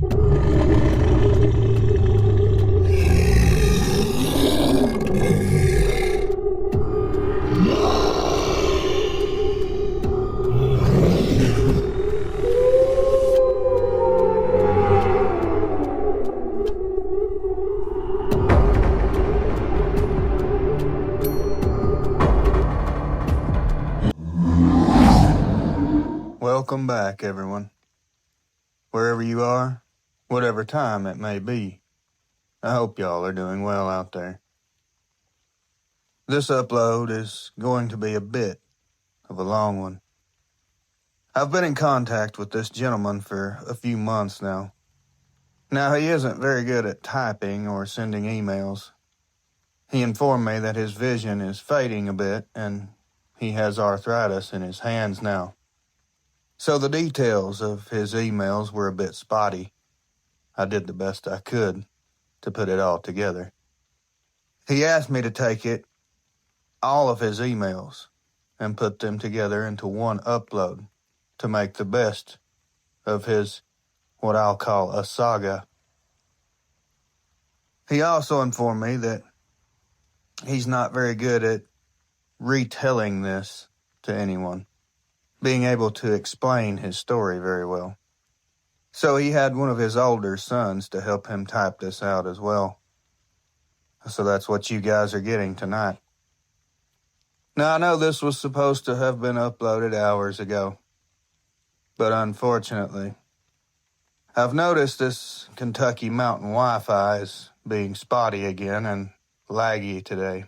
Welcome back, everyone. Wherever you are, whatever time it may be, I hope y'all are doing well out there. This upload is going to be a bit of a long one. I've been in contact with this gentleman for a few months now. Now, he isn't very good at typing or sending emails. He informed me that his vision is fading a bit and he has arthritis in his hands now. So the details of his emails were a bit spotty. I did the best I could to put it all together. He asked me to take all of his emails, and put them together into one upload to make the best of his, what I'll call a saga. He also informed me that he's not very good at retelling this to anyone, being able to explain his story very well. So he had one of his older sons to help him type this out as well. So that's what you guys are getting tonight. Now, I know this was supposed to have been uploaded hours ago, but unfortunately, I've noticed this Kentucky mountain Wi-Fi is being spotty again and laggy today.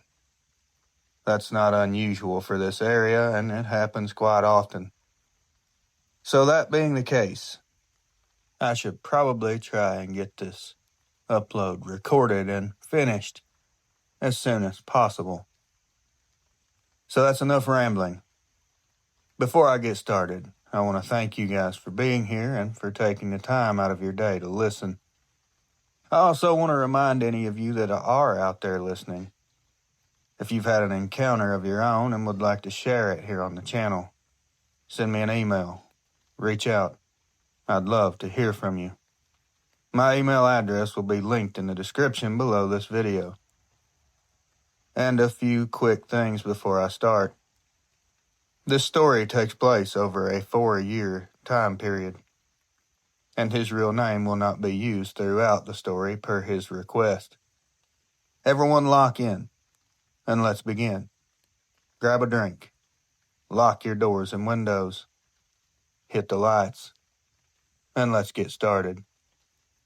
That's not unusual for this area, and it happens quite often. So that being the case, I should probably try and get this upload recorded and finished as soon as possible. So that's enough rambling. Before I get started, I want to thank you guys for being here and for taking the time out of your day to listen. I also want to remind any of you that are out there listening, if you've had an encounter of your own and would like to share it here on the channel, send me an email, reach out. I'd love to hear from you. My email address will be linked in the description below this video. And a few quick things before I start. This story takes place over a 4-year time period, and his real name will not be used throughout the story per his request. Everyone lock in, and let's begin. Grab a drink, lock your doors and windows, hit the lights, and let's get started.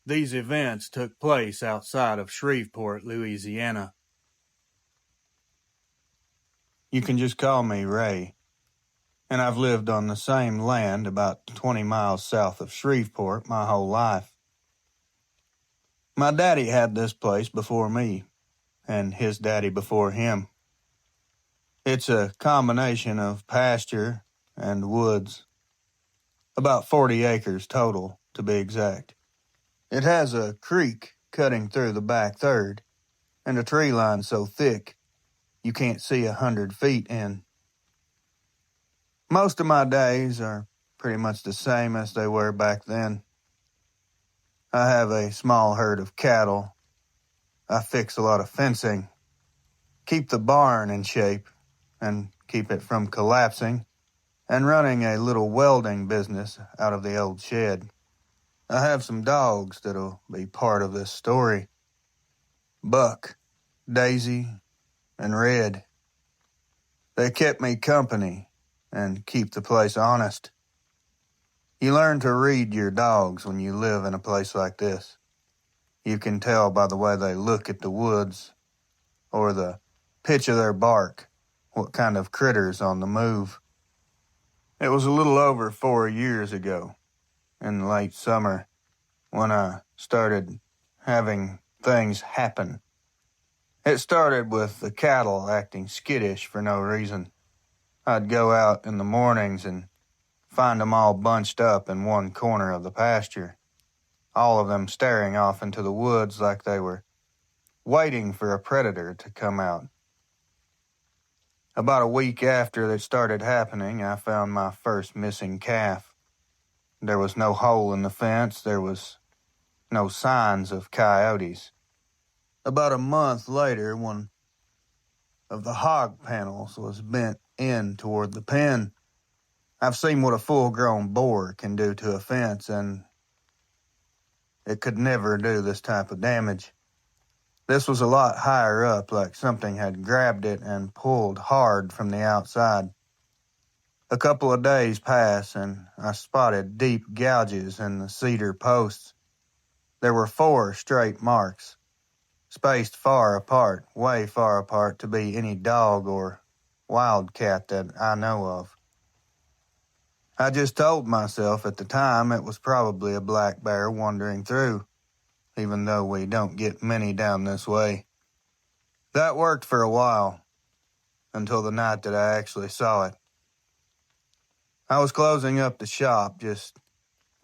These events took place outside of Shreveport, Louisiana. You can just call me Ray, and I've lived on the same land about 20 miles south of Shreveport my whole life. My daddy had this place before me, and his daddy before him. It's a combination of pasture and woods, about 40 acres total, to be exact. It has a creek cutting through the back third, and a tree line so thick you can't see 100 feet in. Most of my days are pretty much the same as they were back then. I have a small herd of cattle. I fix a lot of fencing, keep the barn in shape, and keep it from collapsing, and running a little welding business out of the old shed. I have some dogs that'll be part of this story. Buck, Daisy, and Red. They kept me company and keep the place honest. You learn to read your dogs when you live in a place like this. You can tell by the way they look at the woods or the pitch of their bark what kind of critter's on the move. It was a little over 4 years ago, in late summer, when I started having things happen. It started with the cattle acting skittish for no reason. I'd go out in the mornings and find them all bunched up in one corner of the pasture, all of them staring off into the woods like they were waiting for a predator to come out. About a week after it started happening, I found my first missing calf. There was no hole in the fence. There was no signs of coyotes. About a month later, one of the hog panels was bent in toward the pen. I've seen what a full-grown boar can do to a fence, and it could never do this type of damage. This was a lot higher up, like something had grabbed it and pulled hard from the outside. A couple of days passed, and I spotted deep gouges in the cedar posts. There were 4 straight marks, spaced far apart, way far apart to be any dog or wildcat that I know of. I just told myself at the time it was probably a black bear wandering through, even though we don't get many down this way. That worked for a while, until the night that I actually saw it. I was closing up the shop just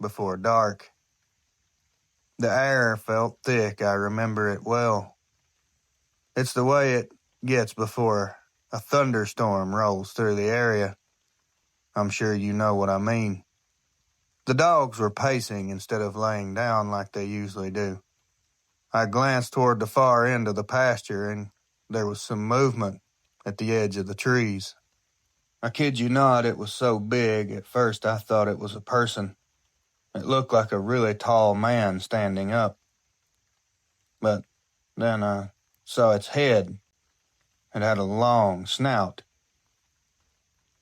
before dark. The air felt thick, I remember it well. It's the way it gets before a thunderstorm rolls through the area. I'm sure you know what I mean. The dogs were pacing instead of laying down like they usually do. I glanced toward the far end of the pasture, and there was some movement at the edge of the trees. I kid you not, it was so big, at first I thought it was a person. It looked like a really tall man standing up. But then I saw its head. It had a long snout,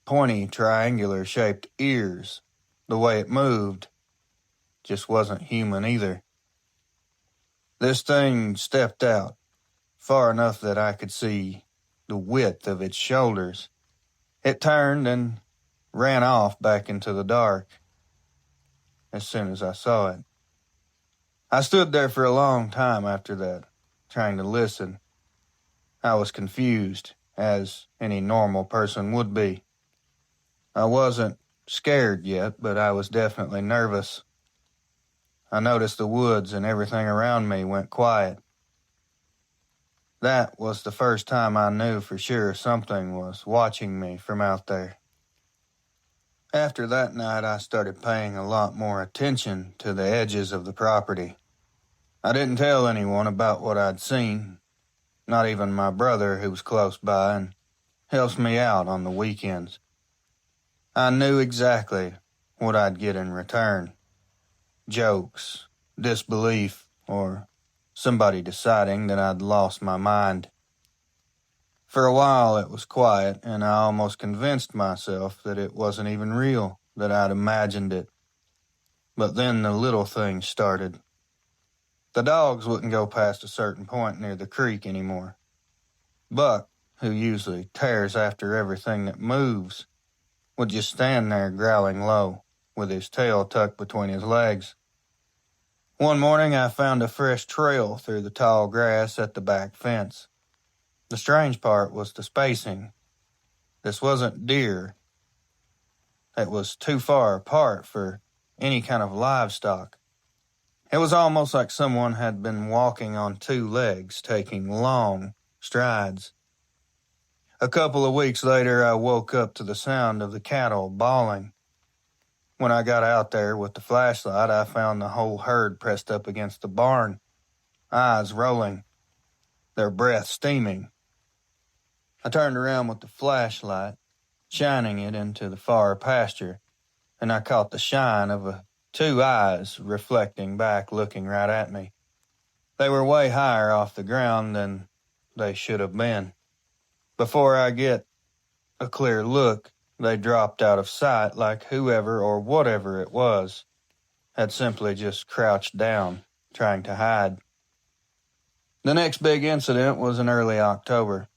pointy, triangular-shaped ears. The way it moved just wasn't human either. This thing stepped out, far enough that I could see the width of its shoulders. It turned and ran off back into the dark as soon as I saw it. I stood there for a long time after that, trying to listen. I was confused, as any normal person would be. I wasn't scared yet, but I was definitely nervous. I noticed the woods and everything around me went quiet. That was the first time I knew for sure something was watching me from out there. After that night, I started paying a lot more attention to the edges of the property. I didn't tell anyone about what I'd seen, not even my brother, who was close by and helps me out on the weekends. I knew exactly what I'd get in return. Jokes, disbelief, or somebody deciding that I'd lost my mind. For a while it was quiet, and I almost convinced myself that it wasn't even real, that I'd imagined it. But then the little things started. The dogs wouldn't go past a certain point near the creek anymore. Buck, who usually tears after everything that moves, would just stand there growling low, with his tail tucked between his legs. One morning I found a fresh trail through the tall grass at the back fence. The strange part was the spacing. This wasn't deer. It was too far apart for any kind of livestock. It was almost like someone had been walking on 2 legs, taking long strides. A couple of weeks later, I woke up to the sound of the cattle bawling. When I got out there with the flashlight, I found the whole herd pressed up against the barn, eyes rolling, their breath steaming. I turned around with the flashlight, shining it into the far pasture, and I caught the shine of 2 eyes reflecting back, looking right at me. They were way higher off the ground than they should have been. Before I get a clear look, they dropped out of sight like whoever or whatever it was had simply just crouched down, trying to hide. The next big incident was in early October.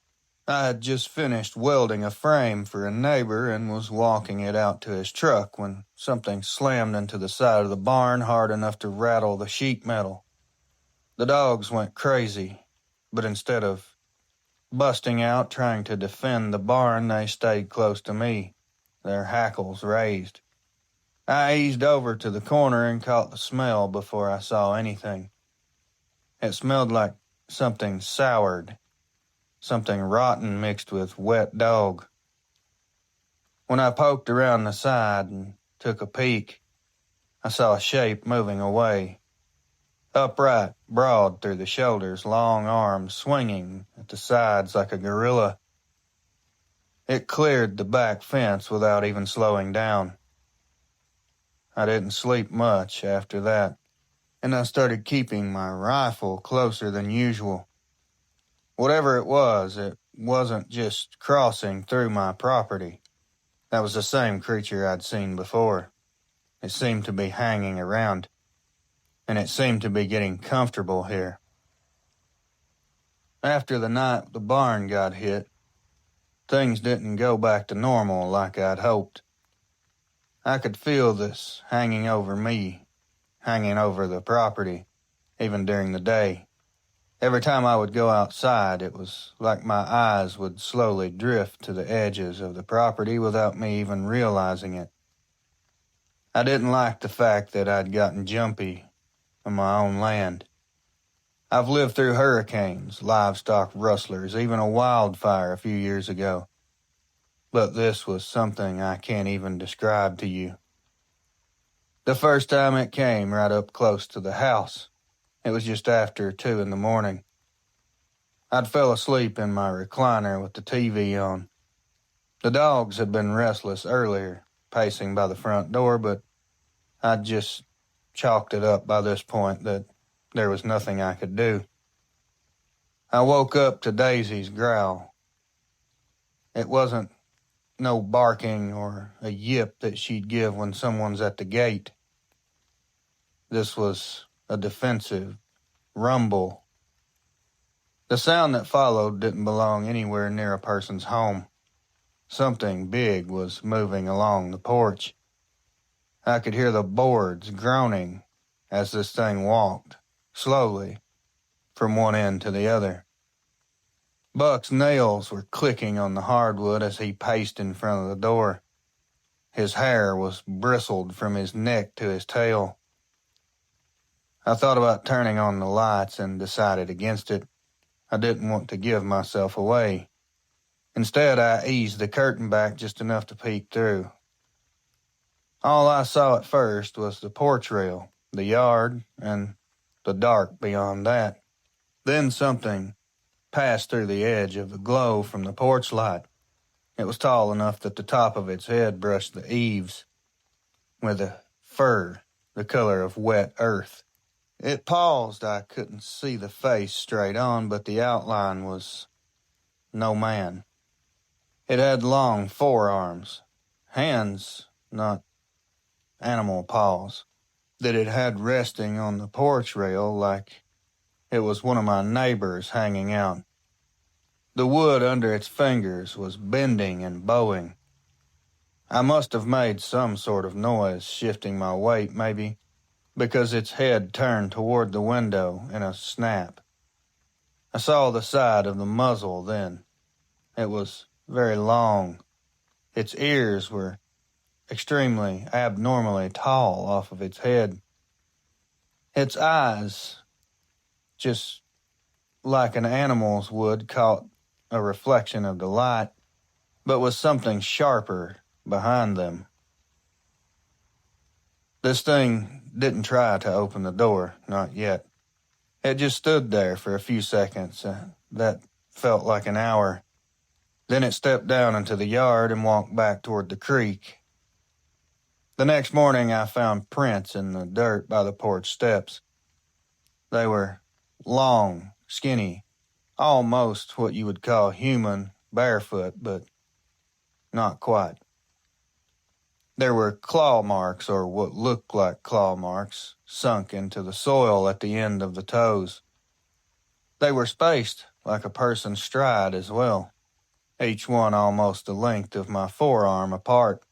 I had just finished welding a frame for a neighbor and was walking it out to his truck when something slammed into the side of the barn hard enough to rattle the sheet metal. The dogs went crazy, but instead of busting out trying to defend the barn, they stayed close to me, their hackles raised. I eased over to the corner and caught the smell before I saw anything. It smelled like something soured, something rotten mixed with wet dog. When I poked around the side and took a peek, I saw a shape moving away. Upright, broad through the shoulders, long arms swinging at the sides like a gorilla. It cleared the back fence without even slowing down. I didn't sleep much after that, and I started keeping my rifle closer than usual. Whatever it wasn't just crossing through my property. That was the same creature I'd seen before. It seemed to be hanging around, and it seemed to be getting comfortable here. After the night the barn got hit, things didn't go back to normal like I'd hoped. I could feel this hanging over me, hanging over the property, even during the day. Every time I would go outside, it was like my eyes would slowly drift to the edges of the property without me even realizing it. I didn't like the fact that I'd gotten jumpy on my own land. I've lived through hurricanes, livestock rustlers, even a wildfire a few years ago. But this was something I can't even describe to you. The first time it came right up close to the house, it was just after 2 a.m. I'd fell asleep in my recliner with the TV on. The dogs had been restless earlier, pacing by the front door, but I'd just chalked it up by this point that there was nothing I could do. I woke up to Daisy's growl. It wasn't no barking or a yip that she'd give when someone's at the gate. This was a defensive rumble. The sound that followed didn't belong anywhere near a person's home. Something big was moving along the porch. I could hear the boards groaning as this thing walked, slowly, from one end to the other. Buck's nails were clicking on the hardwood as he paced in front of the door. His hair was bristled from his neck to his tail. I thought about turning on the lights and decided against it. I didn't want to give myself away. Instead, I eased the curtain back just enough to peek through. All I saw at first was the porch rail, the yard, and the dark beyond that. Then something passed through the edge of the glow from the porch light. It was tall enough that the top of its head brushed the eaves, with a fur the color of wet earth. It paused. I couldn't see the face straight on, but the outline was no man. It had long forearms, hands, not animal paws, that it had resting on the porch rail like it was one of my neighbors hanging out. The wood under its fingers was bending and bowing. I must have made some sort of noise, shifting my weight maybe, because its head turned toward the window in a snap. I saw the side of the muzzle then. It was very long. Its ears were extremely abnormally tall off of its head. Its eyes, just like an animal's would, caught a reflection of the light, but with something sharper behind them. This thing didn't try to open the door, not yet. It just stood there for a few seconds. That felt like an hour. Then it stepped down into the yard and walked back toward the creek. The next morning I found prints in the dirt by the porch steps. They were long, skinny, almost what you would call human, barefoot, but not quite. There were claw marks, or what looked like claw marks, sunk into the soil at the end of the toes. They were spaced like a person's stride as well, each one almost the length of my forearm apart.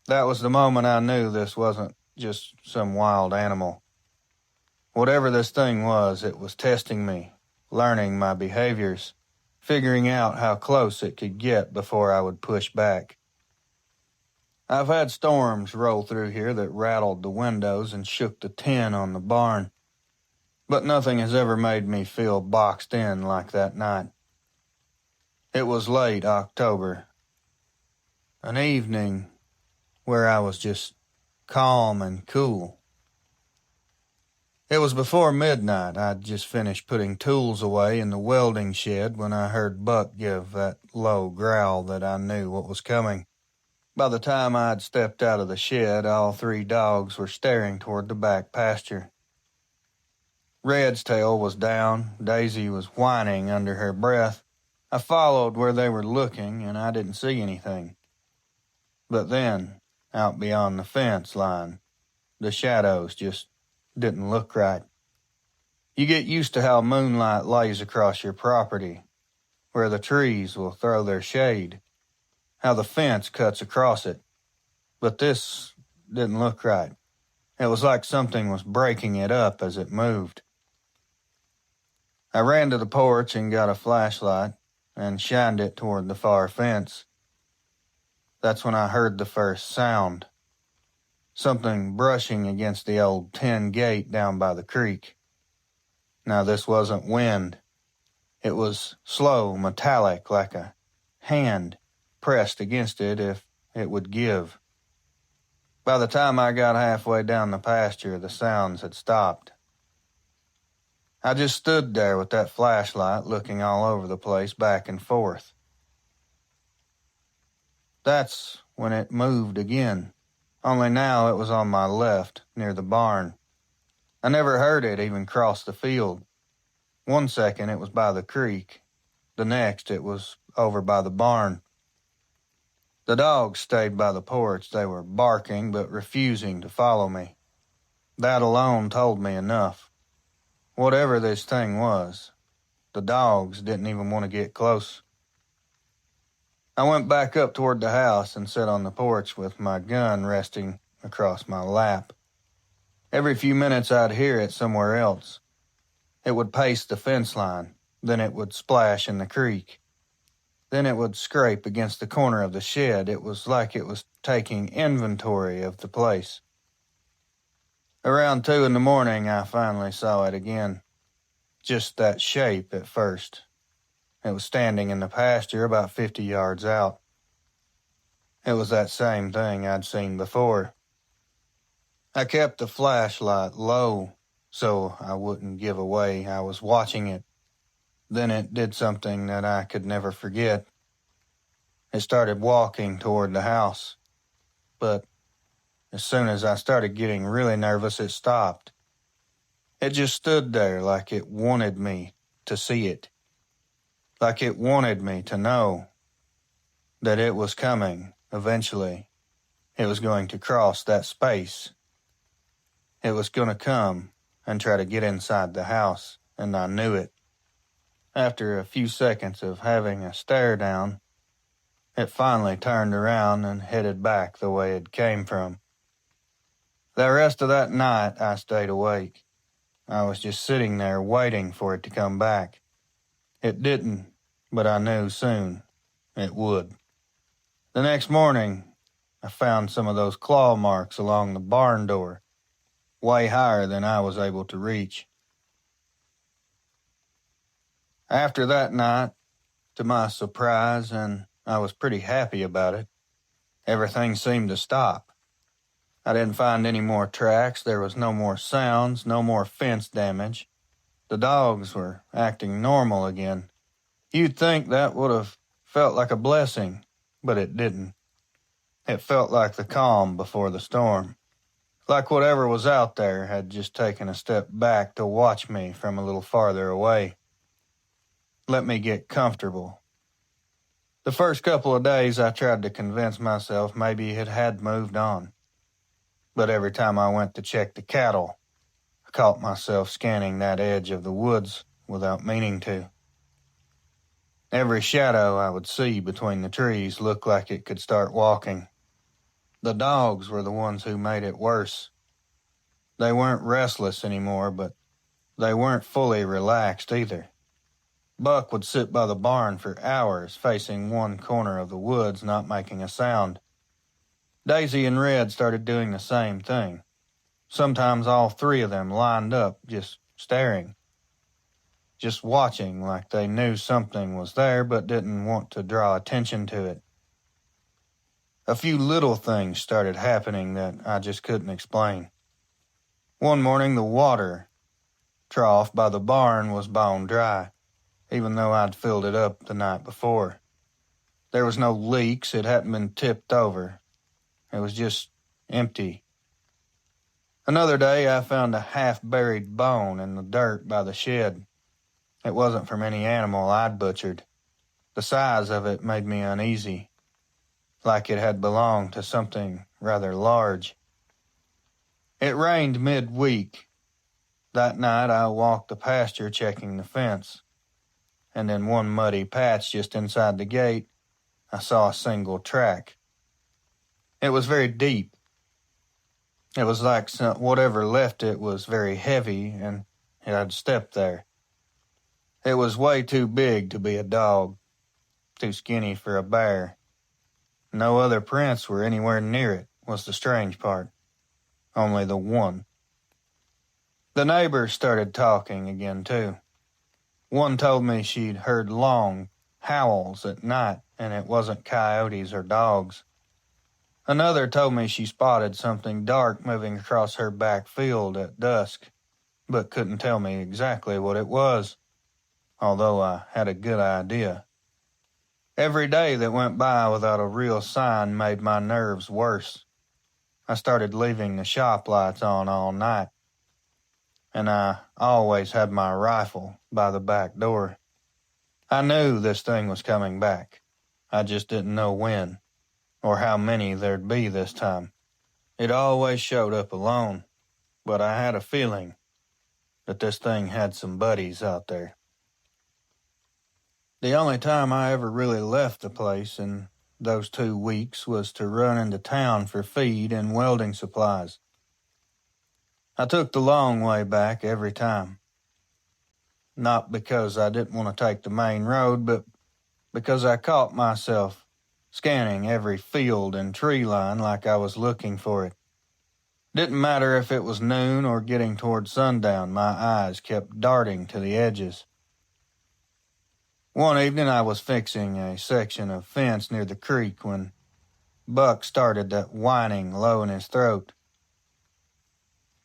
That was the moment I knew this wasn't just some wild animal. Whatever this thing was, it was testing me, learning my behaviors, figuring out how close it could get before I would push back. I've had storms roll through here that rattled the windows and shook the tin on the barn, but nothing has ever made me feel boxed in like that night. It was late October, an evening where I was just calm and cool. It was before midnight. I'd just finished putting tools away in the welding shed when I heard Buck give that low growl that I knew what was coming. By the time I'd stepped out of the shed, all three dogs were staring toward the back pasture. Red's tail was down. Daisy was whining under her breath. I followed where they were looking, and I didn't see anything. But then, out beyond the fence line, the shadows just didn't look right. You get used to how moonlight lays across your property, where the trees will throw their shade, how the fence cuts across it. But this didn't look right. It was like something was breaking it up as it moved. I ran to the porch and got a flashlight and shined it toward the far fence. That's when I heard the first sound. Something brushing against the old tin gate down by the creek. Now, this wasn't wind. It was slow, metallic, like a hand pressed against it if it would give. By the time I got halfway down the pasture, the sounds had stopped. I just stood there with that flashlight looking all over the place, back and forth. That's when it moved again, only now it was on my left, near the barn. I never heard it even cross the field. One second it was by the creek. The next it was over by the barn. The dogs stayed by the porch. They were barking but refusing to follow me. That alone told me enough. Whatever this thing was, the dogs didn't even want to get close. I went back up toward the house and sat on the porch with my gun resting across my lap. Every few minutes I'd hear it somewhere else. It would pace the fence line, then it would splash in the creek. Then it would scrape against the corner of the shed. It was like it was taking inventory of the place. Around 2 in the morning, I finally saw it again. Just that shape at first. It was standing in the pasture about 50 yards out. It was that same thing I'd seen before. I kept the flashlight low so I wouldn't give away I was watching it. Then it did something that I could never forget. It started walking toward the house. But as soon as I started getting really nervous, it stopped. It just stood there like it wanted me to see it. Like it wanted me to know that it was coming eventually. It was going to cross that space. It was going to come and try to get inside the house, and I knew it. After a few seconds of having a stare down, it finally turned around and headed back the way it came from. The rest of that night, I stayed awake. I was just sitting there waiting for it to come back. It didn't, but I knew soon it would. The next morning, I found some of those claw marks along the barn door, way higher than I was able to reach. After that night, to my surprise, and I was pretty happy about it, everything seemed to stop. I didn't find any more tracks. There was no more sounds, no more fence damage. The dogs were acting normal again. You'd think that would have felt like a blessing, but it didn't. It felt like the calm before the storm. Like whatever was out there had just taken a step back to watch me from a little farther away. Let me get comfortable. The first couple of days I tried to convince myself maybe it had moved on. But every time I went to check the cattle, I caught myself scanning that edge of the woods without meaning to. Every shadow I would see between the trees looked like it could start walking. The dogs were the ones who made it worse. They weren't restless anymore, but they weren't fully relaxed either. Buck would sit by the barn for hours, facing one corner of the woods, not making a sound. Daisy and Red started doing the same thing. Sometimes all three of them lined up, just staring. Just watching like they knew something was there but didn't want to draw attention to it. A few little things started happening that I just couldn't explain. One morning the water trough by the barn was bone dry, even though I'd filled it up the night before. There was no leaks, it hadn't been tipped over. It was just empty. Another day I found a half-buried bone in the dirt by the shed. It wasn't from any animal I'd butchered. The size of it made me uneasy, like it had belonged to something rather large. It rained midweek. That night I walked the pasture checking the fence, and in one muddy patch just inside the gate, I saw a single track. It was very deep. It was like whatever left it was very heavy, and it had stepped there. It was way too big to be a dog, too skinny for a bear. No other prints were anywhere near it, was the strange part. Only the one. The neighbors started talking again, too. One told me she'd heard long howls at night, and it wasn't coyotes or dogs. Another told me she spotted something dark moving across her back field at dusk, but couldn't tell me exactly what it was, although I had a good idea. Every day that went by without a real sign made my nerves worse. I started leaving the shop lights on all night, and I always had my rifle by the back door. I knew this thing was coming back. I just didn't know when, or how many there'd be this time. It always showed up alone, but I had a feeling that this thing had some buddies out there. The only time I ever really left the place in those 2 weeks was to run into town for feed and welding supplies. I took the long way back every time. Not because I didn't want to take the main road, but because I caught myself scanning every field and tree line like I was looking for it. Didn't matter if it was noon or getting toward sundown, my eyes kept darting to the edges. One evening I was fixing a section of fence near the creek when Buck started that whining low in his throat.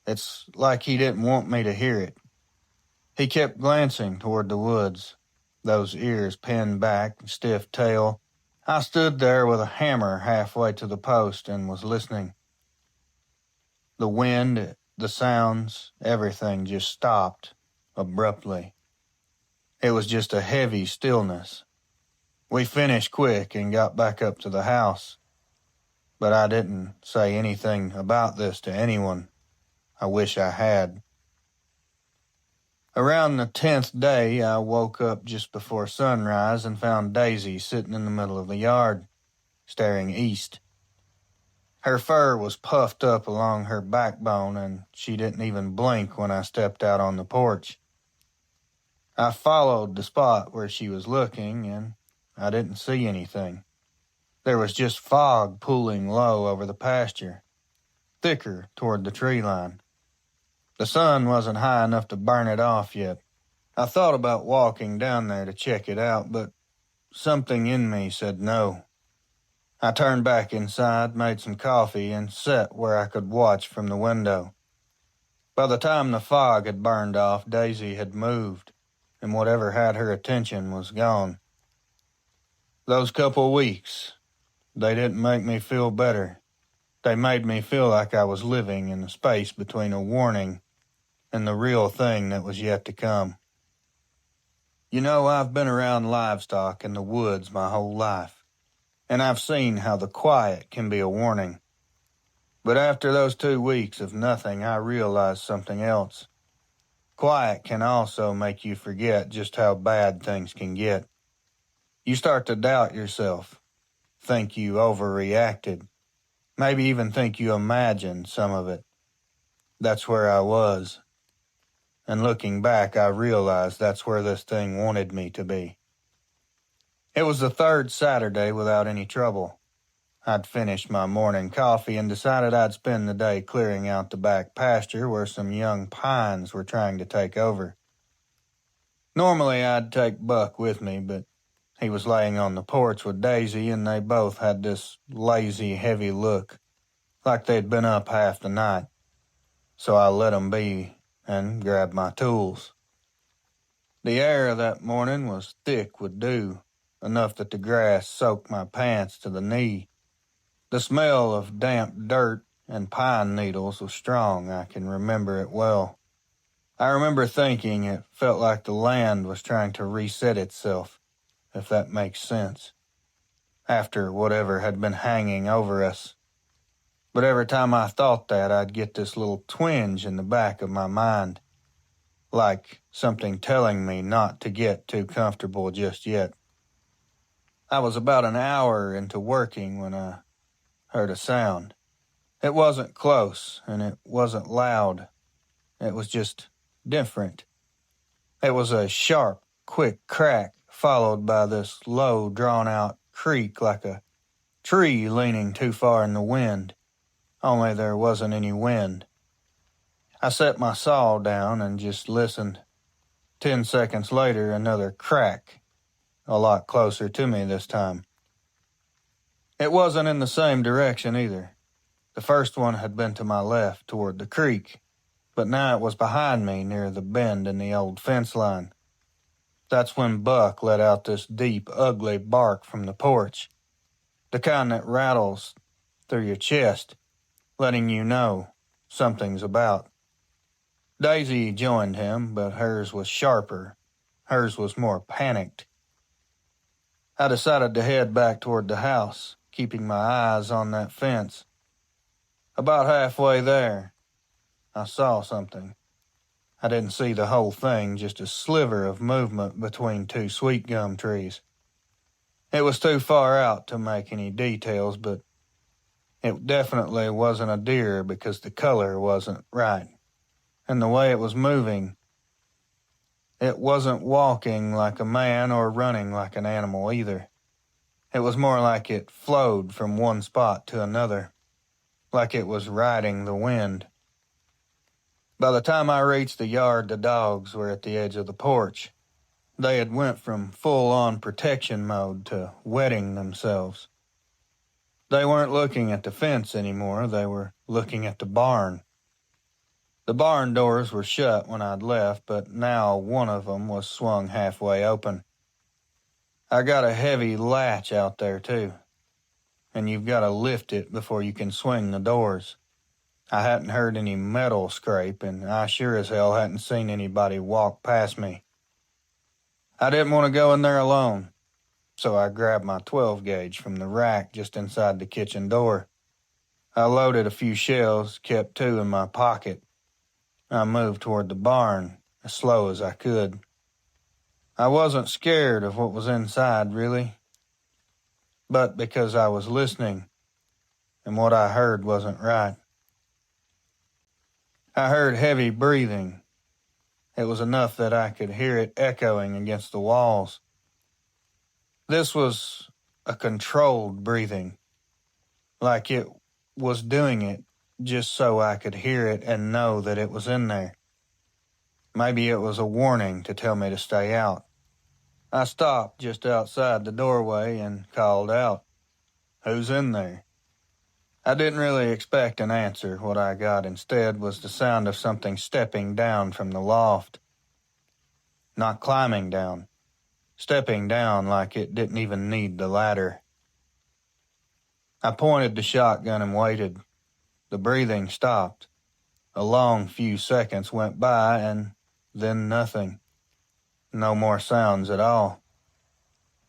It's like he didn't want me to hear it. He kept glancing toward the woods, those ears pinned back, stiff tail. I stood there with a hammer halfway to the post and was listening. The wind, the sounds, everything just stopped abruptly. It was just a heavy stillness. We finished quick and got back up to the house, but I didn't say anything about this to anyone. I wish I had. Around the 10th day, I woke up just before sunrise and found Daisy sitting in the middle of the yard, staring east. Her fur was puffed up along her backbone, and she didn't even blink when I stepped out on the porch. I followed the spot where she was looking, and I didn't see anything. There was just fog pooling low over the pasture, thicker toward the tree line. The sun wasn't high enough to burn it off yet. I thought about walking down there to check it out, but something in me said no. I turned back inside, made some coffee, and sat where I could watch from the window. By the time the fog had burned off, Daisy had moved, and whatever had her attention was gone. Those couple weeks, they didn't make me feel better. They made me feel like I was living in the space between a warning and the real thing that was yet to come. You know, I've been around livestock in the woods my whole life, and I've seen how the quiet can be a warning. But after those 2 weeks of nothing, I realized something else. Quiet can also make you forget just how bad things can get. You start to doubt yourself, think you overreacted, maybe even think you imagined some of it. That's where I was. And looking back, I realized that's where this thing wanted me to be. It was the 3rd Saturday without any trouble. I'd finished my morning coffee and decided I'd spend the day clearing out the back pasture where some young pines were trying to take over. Normally I'd take Buck with me, but he was laying on the porch with Daisy, and they both had this lazy, heavy look, like they'd been up half the night. So I let 'em be and grabbed my tools. The air that morning was thick with dew, enough that the grass soaked my pants to the knee. The smell of damp dirt and pine needles was strong. I can remember it well. I remember thinking it felt like the land was trying to reset itself, if that makes sense, after whatever had been hanging over us. But every time I thought that, I'd get this little twinge in the back of my mind, like something telling me not to get too comfortable just yet. I was about an hour into working when I heard a sound. It wasn't close, and it wasn't loud. It was just different. It was a sharp, quick crack, followed by this low, drawn-out creak like a tree leaning too far in the wind, only there wasn't any wind. I set my saw down and just listened. 10 seconds later, another crack, a lot closer to me this time. It wasn't in the same direction either. The first one had been to my left, toward the creek, but now it was behind me near the bend in the old fence line. That's when Buck let out this deep, ugly bark from the porch, the kind that rattles through your chest, letting you know something's about. Daisy joined him, but hers was sharper. Hers was more panicked. I decided to head back toward the house, keeping my eyes on that fence. About halfway there, I saw something. I didn't see the whole thing, just a sliver of movement between two sweet gum trees. It was too far out to make any details, but it definitely wasn't a deer because the color wasn't right. And the way it was moving, it wasn't walking like a man or running like an animal either. It was more like it flowed from one spot to another, like it was riding the wind. By the time I reached the yard, the dogs were at the edge of the porch. They had went from full-on protection mode to wetting themselves. They weren't looking at the fence anymore, they were looking at the barn. The barn doors were shut when I'd left, but now one of them was swung halfway open. I got a heavy latch out there, too, and you've got to lift it before you can swing the doors. I hadn't heard any metal scrape, and I sure as hell hadn't seen anybody walk past me. I didn't want to go in there alone, so I grabbed my 12-gauge from the rack just inside the kitchen door. I loaded a few shells, kept 2 in my pocket. I moved toward the barn as slow as I could. I wasn't scared of what was inside, really, but because I was listening, and what I heard wasn't right. I heard heavy breathing. It was enough that I could hear it echoing against the walls. This was a controlled breathing, like it was doing it just so I could hear it and know that it was in there. Maybe it was a warning to tell me to stay out. I stopped just outside the doorway and called out, "Who's in there?" I didn't really expect an answer. What I got instead was the sound of something stepping down from the loft. Not climbing down, stepping down like it didn't even need the ladder. I pointed the shotgun and waited. The breathing stopped. A long few seconds went by, and then nothing. No more sounds at all.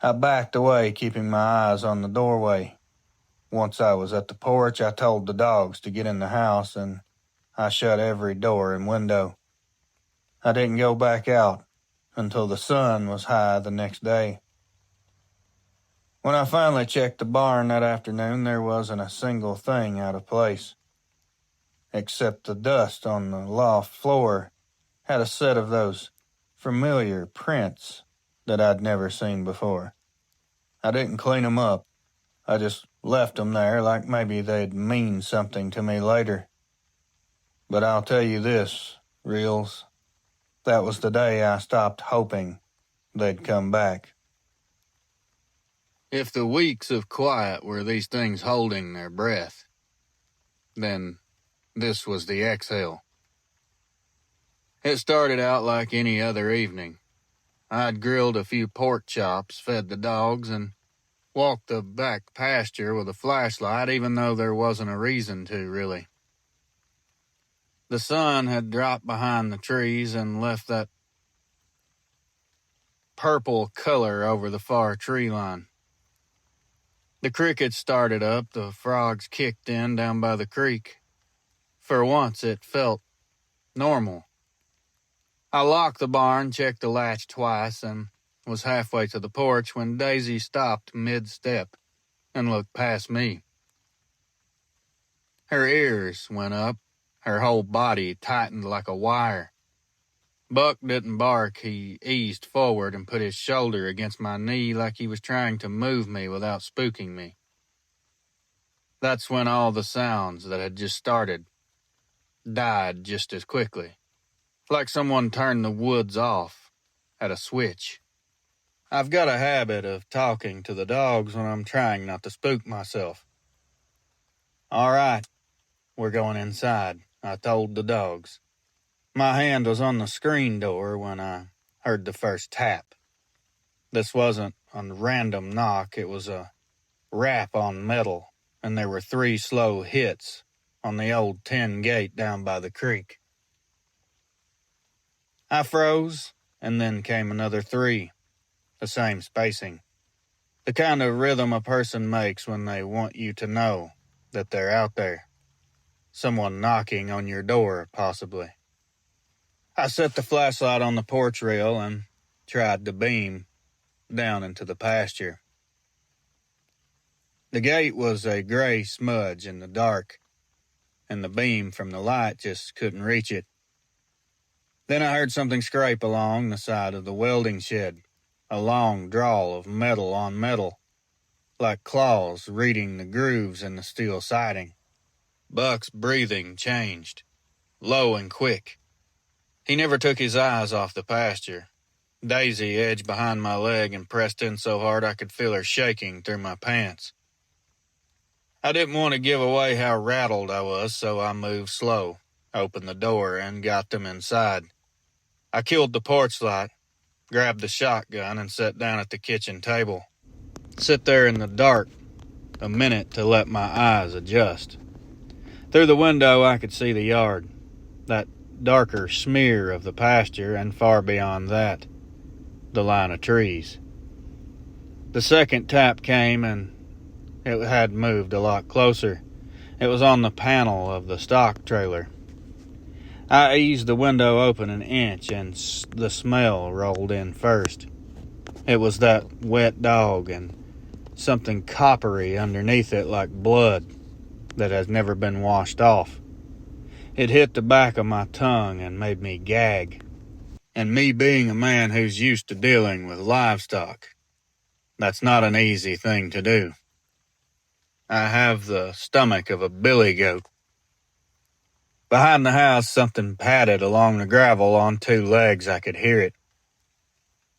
I backed away, keeping my eyes on the doorway. Once I was at the porch, I told the dogs to get in the house, and I shut every door and window. I didn't go back out until the sun was high the next day. When I finally checked the barn that afternoon, there wasn't a single thing out of place, except the dust on the loft floor had a set of those familiar prints that I'd never seen before. I didn't clean them up. I just left them there like maybe they'd mean something to me later. But I'll tell you this, Reels, that was the day I stopped hoping they'd come back. If the weeks of quiet were these things holding their breath, then this was the exhale. It started out like any other evening. I'd grilled a few pork chops, fed the dogs, and walked the back pasture with a flashlight, even though there wasn't a reason to, really. The sun had dropped behind the trees and left that purple color over the far tree line. The crickets started up, the frogs kicked in down by the creek. For once, it felt normal. I locked the barn, checked the latch twice, and was halfway to the porch when Daisy stopped mid-step and looked past me. Her ears went up, her whole body tightened like a wire. Buck didn't bark. He eased forward and put his shoulder against my knee like he was trying to move me without spooking me. That's when all the sounds that had just started died just as quickly, like someone turned the woods off at a switch. I've got a habit of talking to the dogs when I'm trying not to spook myself. "All right, we're going inside," I told the dogs. My hand was on the screen door when I heard the first tap. This wasn't a random knock, it was a rap on metal, and there were 3 slow hits on the old tin gate down by the creek. I froze, and then came another 3, the same spacing. The kind of rhythm a person makes when they want you to know that they're out there. Someone knocking on your door, possibly. I set the flashlight on the porch rail and tried to beam down into the pasture. The gate was a gray smudge in the dark, and the beam from the light just couldn't reach it. Then I heard something scrape along the side of the welding shed, a long drawl of metal on metal, like claws reading the grooves in the steel siding. Buck's breathing changed, low and quick. He never took his eyes off the pasture. Daisy edged behind my leg and pressed in so hard I could feel her shaking through my pants. I didn't want to give away how rattled I was, so I moved slow, opened the door, and got them inside. I killed the porch light, grabbed the shotgun, and sat down at the kitchen table. Sit there in the dark a minute to let my eyes adjust. Through the window I could see the yard, that darker smear of the pasture, and far beyond that, the line of trees. The second tap came, and it had moved a lot closer. It was on the panel of the stock trailer. I eased the window open an inch, and the smell rolled in first. It was that wet dog and something coppery underneath it like blood that has never been washed off. It hit the back of my tongue and made me gag. And me being a man who's used to dealing with livestock, that's not an easy thing to do. I have the stomach of a billy goat. Behind the house, something padded along the gravel on 2 legs. I could hear it.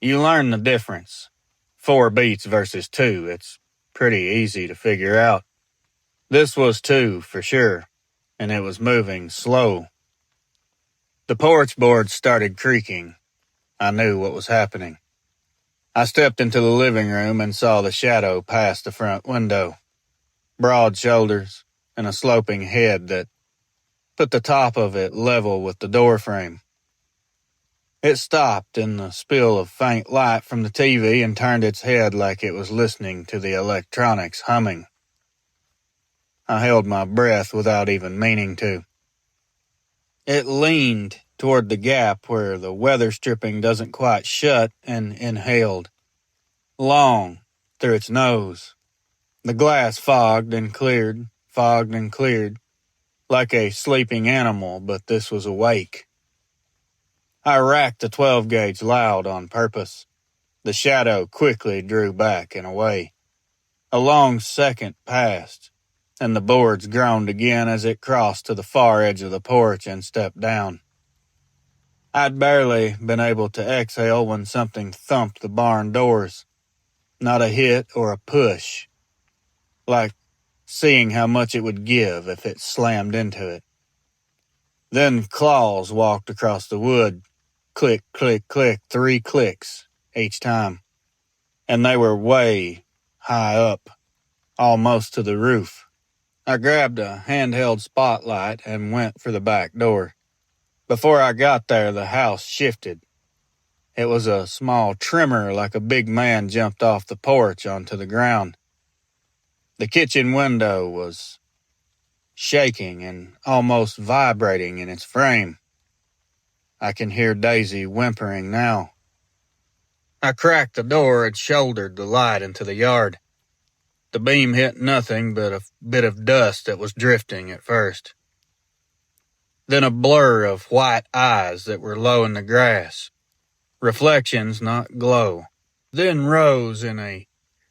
You learn the difference. 4 beats versus 2. It's pretty easy to figure out. This was 2 for sure, and it was moving slow. The porch boards started creaking. I knew what was happening. I stepped into the living room and saw the shadow pass the front window. Broad shoulders and a sloping head that put the top of it level with the doorframe. It stopped in the spill of faint light from the TV and turned its head like it was listening to the electronics humming. I held my breath without even meaning to. It leaned toward the gap where the weather stripping doesn't quite shut and inhaled. Long, through its nose. The glass fogged and cleared, like a sleeping animal, but this was awake. I racked the 12-gauge loud on purpose. The shadow quickly drew back and away. A long second passed, and the boards groaned again as it crossed to the far edge of the porch and stepped down. I'd barely been able to exhale when something thumped the barn doors. Not a hit or a push, like seeing how much it would give if it slammed into it. Then claws walked across the wood. Click, click, click, 3 clicks each time. And they were way high up, almost to the roof. I grabbed a handheld spotlight and went for the back door. Before I got there, the house shifted. It was a small tremor like a big man jumped off the porch onto the ground. The kitchen window was shaking and almost vibrating in its frame. I can hear Daisy whimpering now. I cracked the door and shouldered the light into the yard. The beam hit nothing but a bit of dust that was drifting at first. Then a blur of white eyes that were low in the grass. Reflections, not glow. Then rose in a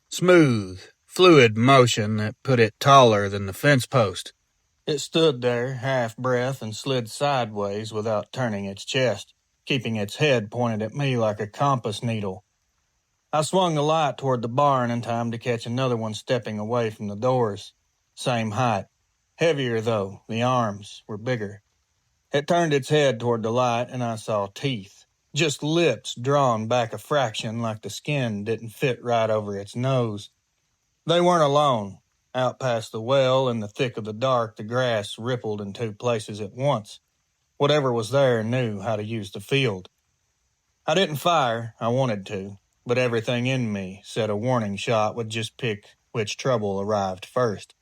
smooth, fluid motion that put it taller than the fence post. It stood there, half-breath, and slid sideways without turning its chest, keeping its head pointed at me like a compass needle. I swung the light toward the barn in time to catch another one stepping away from the doors. Same height. Heavier, though. The arms were bigger. It turned its head toward the light, and I saw teeth. Just lips drawn back a fraction like the skin didn't fit right over its nose. They weren't alone. Out past the well, in the thick of the dark, the grass rippled in 2 places at once. Whatever was there knew how to use the field. I didn't fire. I wanted to. But everything in me said a warning shot would just pick which trouble arrived first.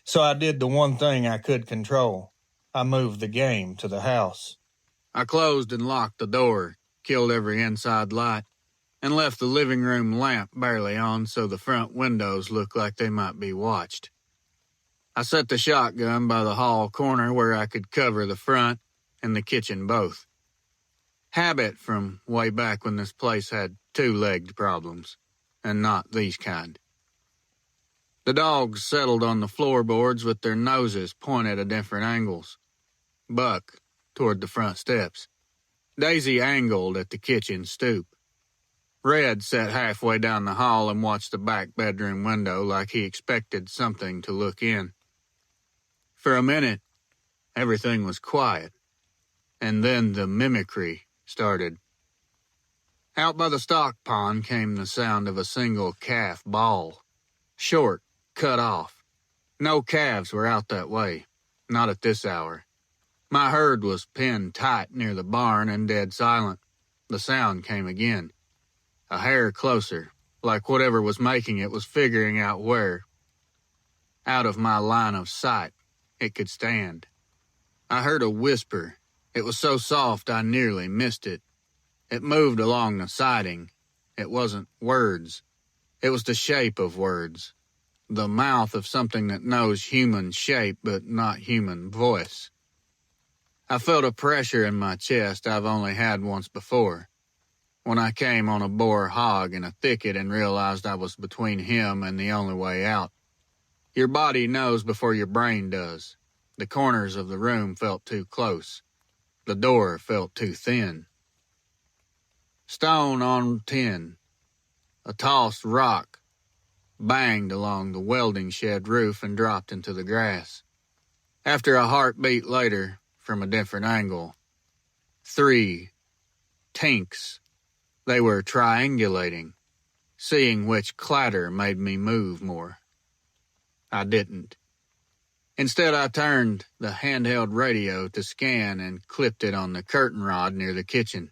So I did the one thing I could control. I moved the game to the house. I closed and locked the door, killed every inside light, and left the living room lamp barely on so the front windows looked like they might be watched. I set the shotgun by the hall corner where I could cover the front and the kitchen both. Habit from way back when this place had 2-legged problems, and not these kind. The dogs settled on the floorboards with their noses pointed at different angles. Buck toward the front steps. Daisy angled at the kitchen stoop. Red sat halfway down the hall and watched the back bedroom window like he expected something to look in. For a minute, everything was quiet, and then the mimicry started. Out by the stock pond came the sound of a single calf bawl. Short, cut off. No calves were out that way, not at this hour. My herd was pinned tight near the barn and dead silent. The sound came again. A hair closer, like whatever was making it was figuring out where, out of my line of sight, it could stand. I heard a whisper. It was so soft I nearly missed it. It moved along the siding. It wasn't words. It was the shape of words. The mouth of something that knows human shape but not human voice. I felt a pressure in my chest I've only had once before, when I came on a boar hog in a thicket and realized I was between him and the only way out. Your body knows before your brain does. The corners of the room felt too close. The door felt too thin. Stone on tin. A tossed rock banged along the welding shed roof and dropped into the grass. After a heartbeat later, from a different angle, 3 tinks. They were triangulating, seeing which clatter made me move more. I didn't. Instead, I turned the handheld radio to scan and clipped it on the curtain rod near the kitchen.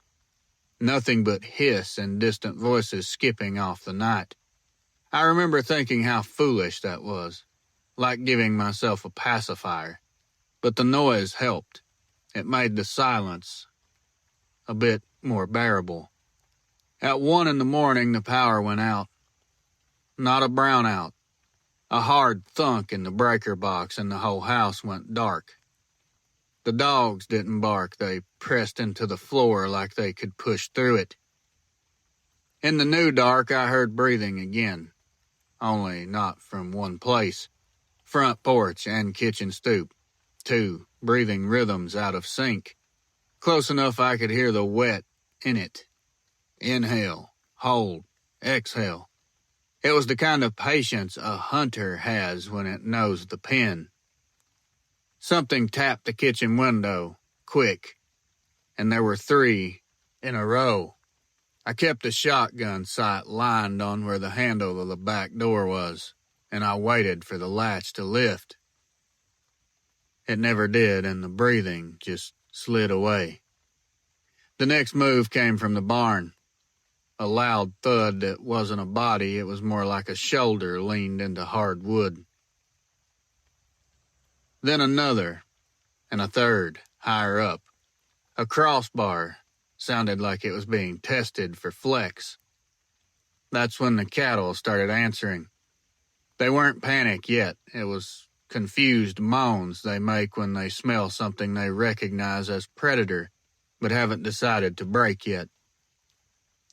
Nothing but hiss and distant voices skipping off the night. I remember thinking how foolish that was, like giving myself a pacifier. But the noise helped. It made the silence a bit more bearable. At 1 a.m, the power went out. Not a brownout. A hard thunk in the breaker box and the whole house went dark. The dogs didn't bark. They pressed into the floor like they could push through it. In the new dark, I heard breathing again. Only not from one place. Front porch and kitchen stoop. 2 breathing rhythms out of sync. Close enough I could hear the wet in it. Inhale, hold, exhale. It was the kind of patience a hunter has when it knows the pen. Something tapped the kitchen window, quick, and there were 3 in a row. I kept the shotgun sight lined on where the handle of the back door was, and I waited for the latch to lift. It never did, and the breathing just slid away. The next move came from the barn. A loud thud that wasn't a body, it was more like a shoulder leaned into hard wood. Then another, and a third, higher up. A crossbar sounded like it was being tested for flex. That's when the cattle started answering. They weren't panic yet. It was confused moans they make when they smell something they recognize as predator, but haven't decided to break yet.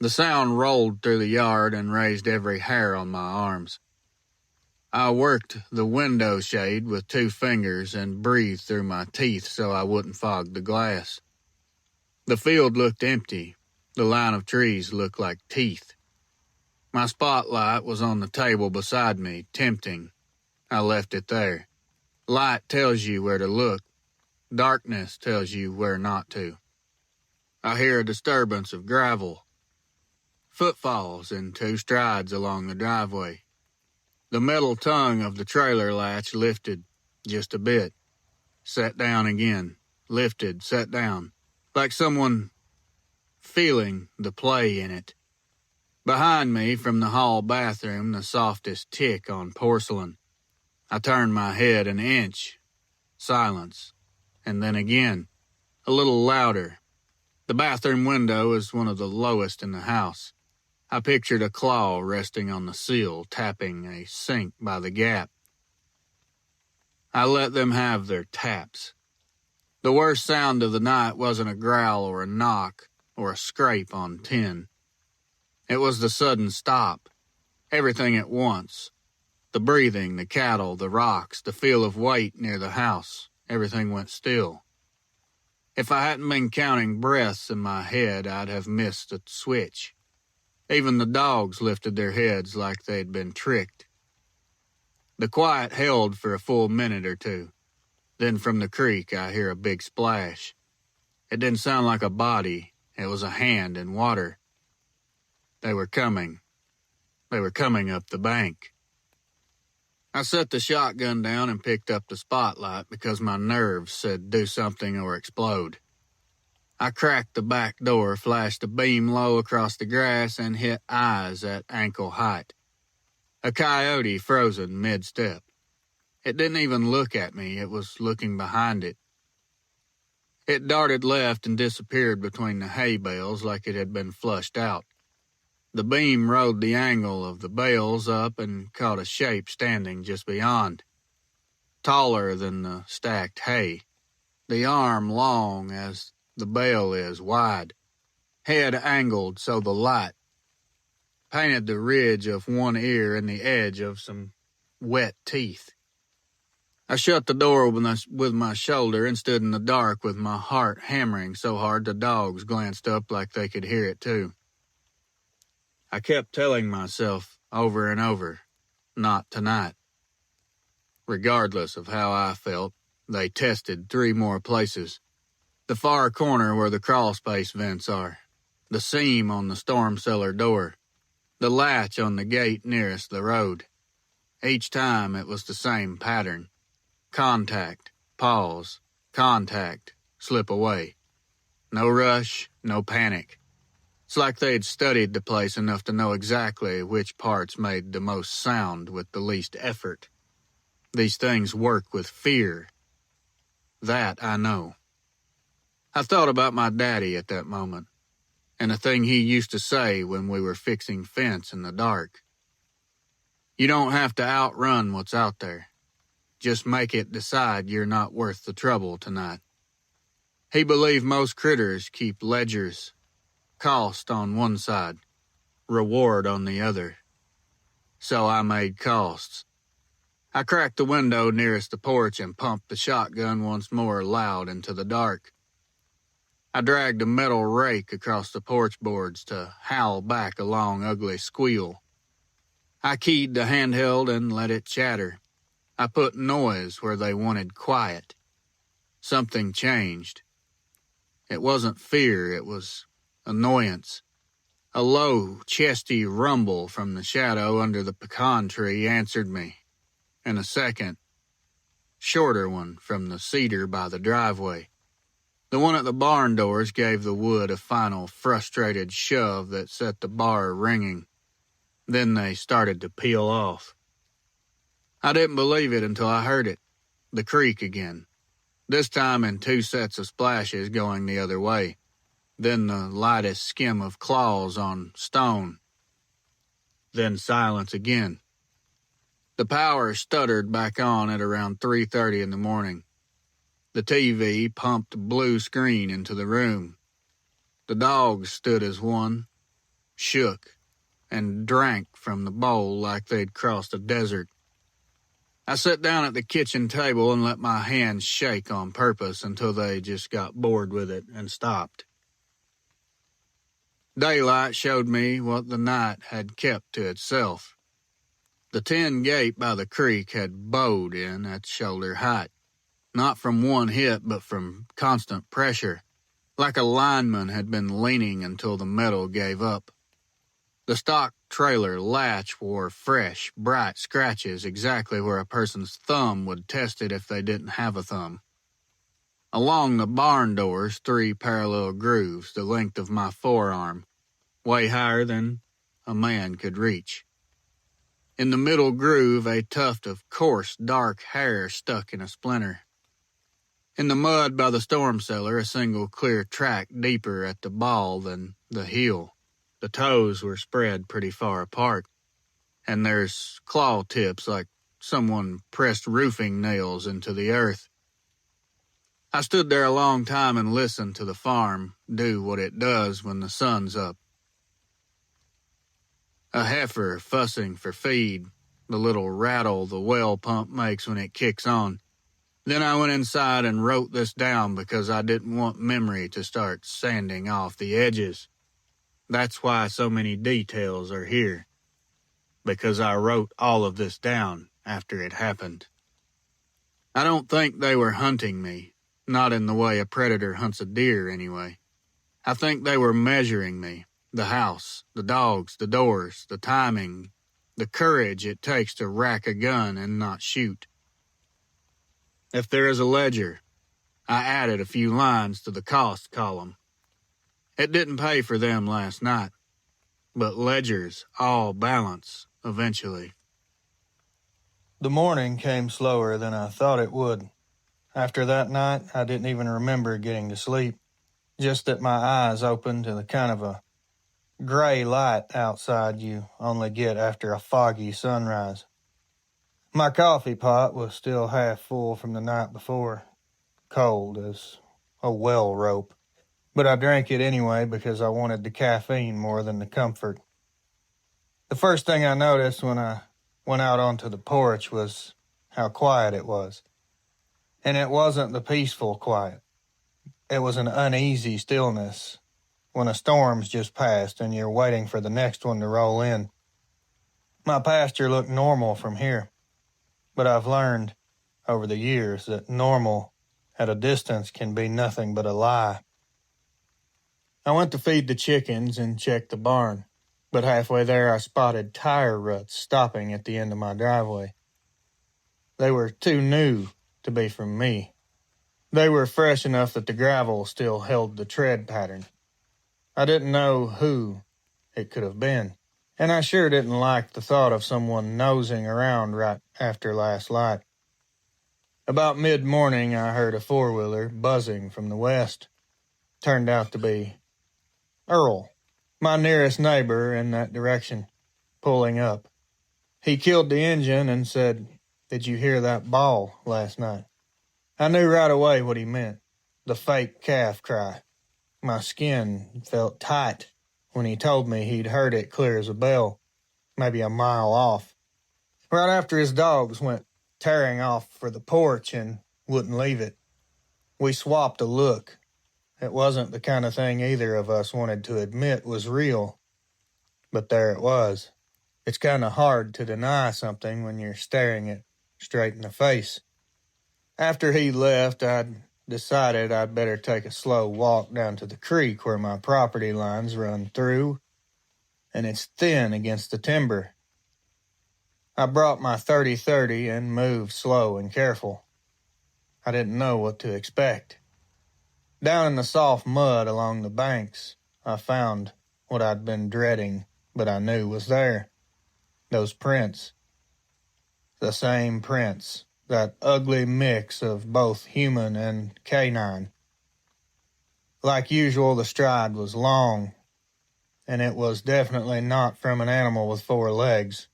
The sound rolled through the yard and raised every hair on my arms. I worked the window shade with 2 fingers and breathed through my teeth so I wouldn't fog the glass. The field looked empty. The line of trees looked like teeth. My spotlight was on the table beside me, tempting. I left it there. Light tells you where to look. Darkness tells you where not to. I hear a disturbance of gravel. Footfalls in 2 strides along the driveway. The metal tongue of the trailer latch lifted just a bit. Sat down again. Lifted, sat down. Like someone feeling the play in it. Behind me, from the hall bathroom, the softest tick on porcelain. I turned my head an inch. Silence. And then again. A little louder. The bathroom window is one of the lowest in the house. I pictured a claw resting on the sill, tapping a sink by the gap. I let them have their taps. The worst sound of the night wasn't a growl or a knock or a scrape on tin. It was the sudden stop. Everything at once. The breathing, the cattle, the rocks, the feel of weight near the house. Everything went still. If I hadn't been counting breaths in my head, I'd have missed a switch. Even the dogs lifted their heads like they'd been tricked. The quiet held for a full minute or 2. Then from the creek I hear a big splash. It didn't sound like a body. It was a hand in water. They were coming. They were coming up the bank. I set the shotgun down and picked up the spotlight because my nerves said do something or explode. I cracked the back door, flashed a beam low across the grass, and hit eyes at ankle height. A coyote frozen mid-step. It didn't even look at me, it was looking behind it. It darted left and disappeared between the hay bales like it had been flushed out. The beam rode the angle of the bales up and caught a shape standing just beyond. Taller than the stacked hay. The arm long as the bale is wide. Head angled so the light painted the ridge of one ear and the edge of some wet teeth. I shut the door with my shoulder and stood in the dark with my heart hammering so hard the dogs glanced up like they could hear it too. I kept telling myself over and over, not tonight. Regardless of how I felt, they tested 3 more places. The far corner where the crawl space vents are. The seam on the storm cellar door. The latch on the gate nearest the road. Each time it was the same pattern. Contact, pause, contact, slip away. No rush, no panic. It's like they'd studied the place enough to know exactly which parts made the most sound with the least effort. These things work with fear. That I know. I thought about my daddy at that moment, and a thing he used to say when we were fixing fence in the dark. You don't have to outrun what's out there. Just make it decide you're not worth the trouble tonight. He believed most critters keep ledgers, cost on one side, reward on the other. So I made costs. I cracked the window nearest the porch and pumped the shotgun once more loud into the dark. I dragged a metal rake across the porch boards to howl back a long, ugly squeal. I keyed the handheld and let it chatter. I put noise where they wanted quiet. Something changed. It wasn't fear, it was annoyance. A low, chesty rumble from the shadow under the pecan tree answered me, and a second, shorter one from the cedar by the driveway. The one at the barn doors gave the wood a final frustrated shove that set the bar ringing. Then they started to peel off. I didn't believe it until I heard it. The creek again. This time in 2 sets of splashes going the other way. Then the lightest skim of claws on stone. Then silence again. The power stuttered back on at around 3:30 in the morning. The TV pumped a blue screen into the room. The dogs stood as one, shook, and drank from the bowl like they'd crossed a desert. I sat down at the kitchen table and let my hands shake on purpose until they just got bored with it and stopped. Daylight showed me what the night had kept to itself. The tin gate by the creek had bowed in at shoulder height, not from one hit but from constant pressure, like a lineman had been leaning until the metal gave up. The stock trailer latch wore fresh, bright scratches exactly where a person's thumb would test it if they didn't have a thumb. Along the barn doors, 3 parallel grooves the length of my forearm, way higher than a man could reach. In the middle groove, a tuft of coarse, dark hair stuck in a splinter. In the mud by the storm cellar, a single clear track deeper at the ball than the heel. The toes were spread pretty far apart, and there's claw tips like someone pressed roofing nails into the earth. I stood there a long time and listened to the farm do what it does when the sun's up. A heifer fussing for feed, the little rattle the well pump makes when it kicks on. Then I went inside and wrote this down because I didn't want memory to start sanding off the edges. That's why so many details are here, because I wrote all of this down after it happened. I don't think they were hunting me, not in the way a predator hunts a deer anyway. I think they were measuring me, the house, the dogs, the doors, the timing, the courage it takes to rack a gun and not shoot. If there is a ledger, I added a few lines to the cost column. It didn't pay for them last night, but ledgers all balance eventually. The morning came slower than I thought it would. After that night, I didn't even remember getting to sleep, just that my eyes opened to the kind of a gray light outside you only get after a foggy sunrise. My coffee pot was still half full from the night before, cold as a well rope, but I drank it anyway because I wanted the caffeine more than the comfort. The first thing I noticed when I went out onto the porch was how quiet it was. And it wasn't the peaceful quiet. It was an uneasy stillness when a storm's just passed and you're waiting for the next one to roll in. My pasture looked normal from here, but I've learned over the years that normal at a distance can be nothing but a lie. I went to feed the chickens and check the barn, but halfway there I spotted tire ruts stopping at the end of my driveway. They were too new to be from me. They were fresh enough that the gravel still held the tread pattern. I didn't know who it could have been, and I sure didn't like the thought of someone nosing around right after last light. About mid-morning, I heard a four-wheeler buzzing from the west. Turned out to be Earl, my nearest neighbor in that direction, pulling up. He killed the engine and said, "Did you hear that bawl last night?" I knew right away what he meant, the fake calf cry. My skin felt tight when he told me he'd heard it clear as a bell, maybe a mile off. Right after his dogs went tearing off for the porch and wouldn't leave it. We swapped a look. It wasn't the kind of thing either of us wanted to admit was real, but there it was. It's kind of hard to deny something when you're staring it straight in the face. After he left, I'd decided I'd better take a slow walk down to the creek where my property lines run through, and it's thin against the timber. I brought my 30-30 and moved slow and careful. I didn't know what to expect. Down in the soft mud along the banks, I found what I'd been dreading, but I knew was there. Those prints. The same prints. That ugly mix of both human and canine. Like usual, the stride was long, and it was definitely not from an animal with 4 legs.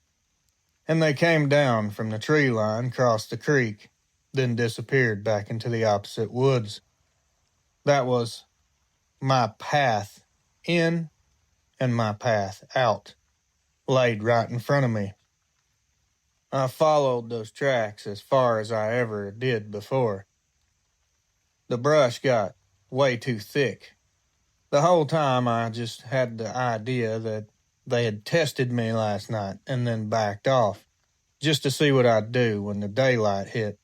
And they came down from the tree line, crossed the creek, then disappeared back into the opposite woods. That was my path in and my path out, laid right in front of me. I followed those tracks as far as I ever did before. The brush got way too thick. The whole time I just had the idea that they had tested me last night and then backed off, just to see what I'd do when the daylight hit.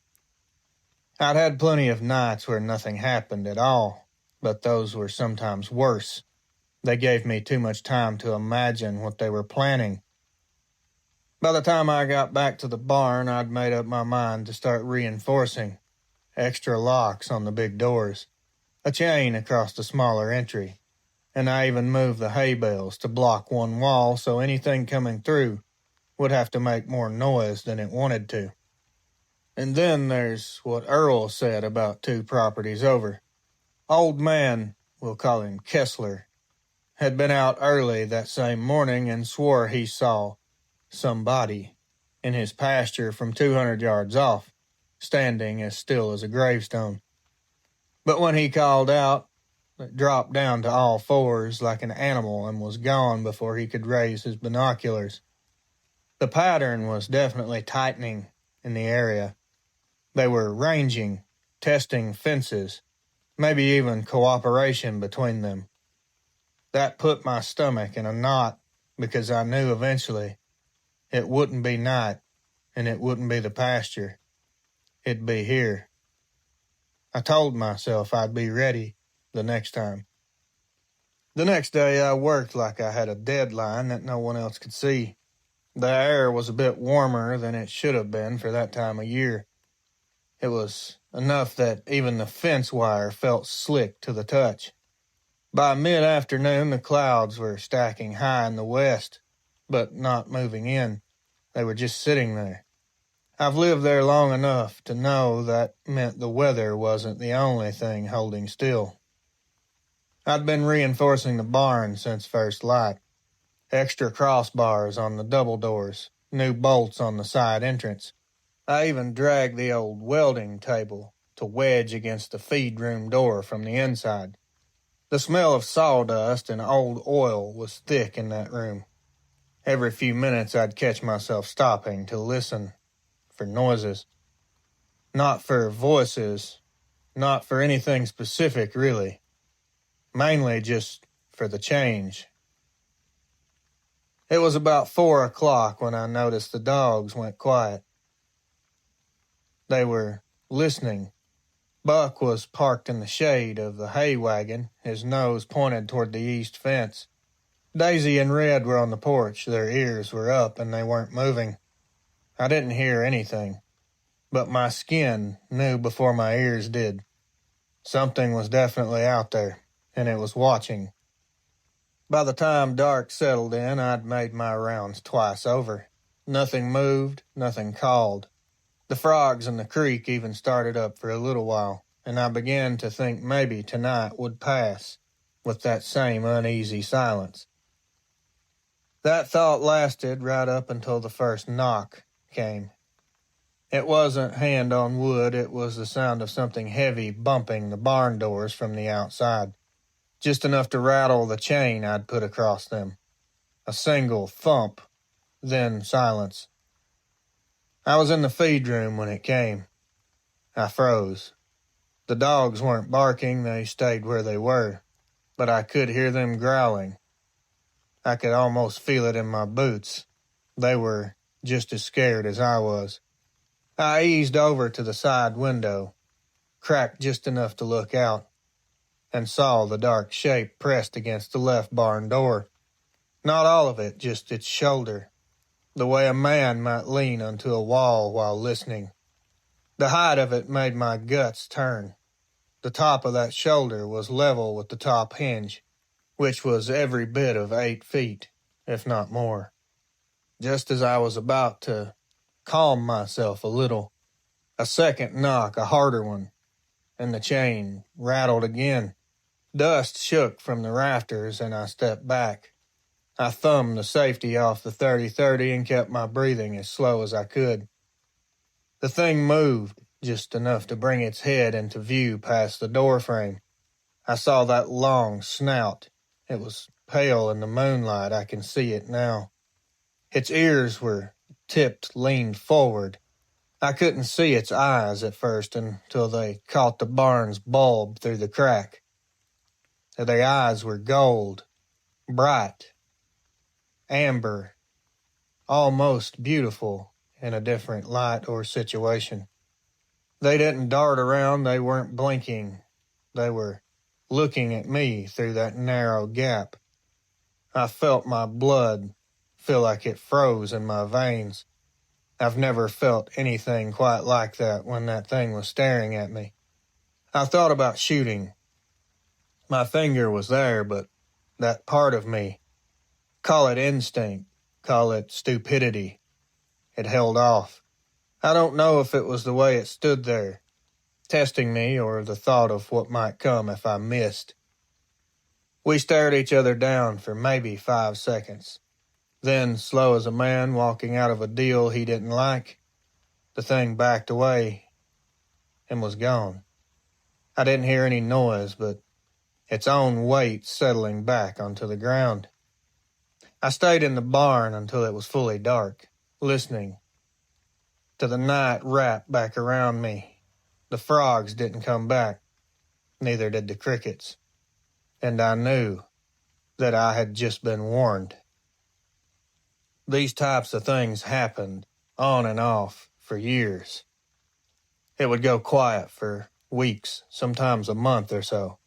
I'd had plenty of nights where nothing happened at all, but those were sometimes worse. They gave me too much time to imagine what they were planning. By the time I got back to the barn, I'd made up my mind to start reinforcing. Extra locks on the big doors, a chain across the smaller entry, and I even moved the hay bales to block one wall so anything coming through would have to make more noise than it wanted to. And then there's what Earl said about 2 properties over. Old man, we'll call him Kessler, had been out early that same morning and swore he saw somebody in his pasture from 200 yards off, standing as still as a gravestone. But when he called out, it dropped down to all 4s like an animal and was gone before he could raise his binoculars. The pattern was definitely tightening in the area. They were ranging, testing fences, maybe even cooperation between them. That put my stomach in a knot because I knew eventually it wouldn't be night and it wouldn't be the pasture. It'd be here. I told myself I'd be ready the next time. The next day I worked like I had a deadline that no one else could see. The air was a bit warmer than it should have been for that time of year. It was enough that even the fence wire felt slick to the touch. By mid-afternoon, the clouds were stacking high in the west, but not moving in. They were just sitting there. I've lived there long enough to know that meant the weather wasn't the only thing holding still. I'd been reinforcing the barn since first light. Extra crossbars on the double doors, new bolts on the side entrance. I even dragged the old welding table to wedge against the feed room door from the inside. The smell of sawdust and old oil was thick in that room. Every few minutes I'd catch myself stopping to listen for noises. Not for voices, not for anything specific really. Mainly just for the change. It was about 4 o'clock when I noticed the dogs went quiet. They were listening. Buck was parked in the shade of the hay wagon, his nose pointed toward the east fence. Daisy and Red were on the porch, their ears were up and they weren't moving. I didn't hear anything, but my skin knew before my ears did. Something was definitely out there, and it was watching. By the time dark settled in, I'd made my rounds twice over. Nothing moved, nothing called. The frogs in the creek even started up for a little while, and I began to think maybe tonight would pass with that same uneasy silence. That thought lasted right up until the first knock came. It wasn't hand on wood, it was the sound of something heavy bumping the barn doors from the outside, just enough to rattle the chain I'd put across them. A single thump, then silence. I was in the feed room when it came. I froze. The dogs weren't barking, they stayed where they were, but I could hear them growling. I could almost feel it in my boots. They were just as scared as I was. I eased over to the side window, cracked just enough to look out, and saw the dark shape pressed against the left barn door. Not all of it, just its shoulder, the way a man might lean onto a wall while listening. The height of it made my guts turn. The top of that shoulder was level with the top hinge, which was every bit of 8 feet, if not more. Just as I was about to calm myself a little, a second knock, a harder one, and the chain rattled again. Dust shook from the rafters, and I stepped back. I thumbed the safety off the 30-30 and kept my breathing as slow as I could. The thing moved just enough to bring its head into view past the doorframe. I saw that long snout. It was pale in the moonlight. I can see it now. Its ears were tipped, leaned forward. I couldn't see its eyes at first until they caught the barn's bulb through the crack. The eyes were gold, bright, amber, almost beautiful in a different light or situation. They didn't dart around, they weren't blinking. They were looking at me through that narrow gap. I felt my blood feel like it froze in my veins. I've never felt anything quite like that when that thing was staring at me. I thought about shooting. My finger was there, but that part of me, call it instinct, call it stupidity, it held off. I don't know if it was the way it stood there, testing me, or the thought of what might come if I missed. We stared each other down for maybe 5 seconds. Then, slow as a man walking out of a deal he didn't like, the thing backed away and was gone. I didn't hear any noise, but its own weight settling back onto the ground. I stayed in the barn until it was fully dark, listening to the night wrap back around me. The frogs didn't come back, neither did the crickets, and I knew that I had just been warned. These types of things happened on and off for years. It would go quiet for weeks, sometimes a month or so,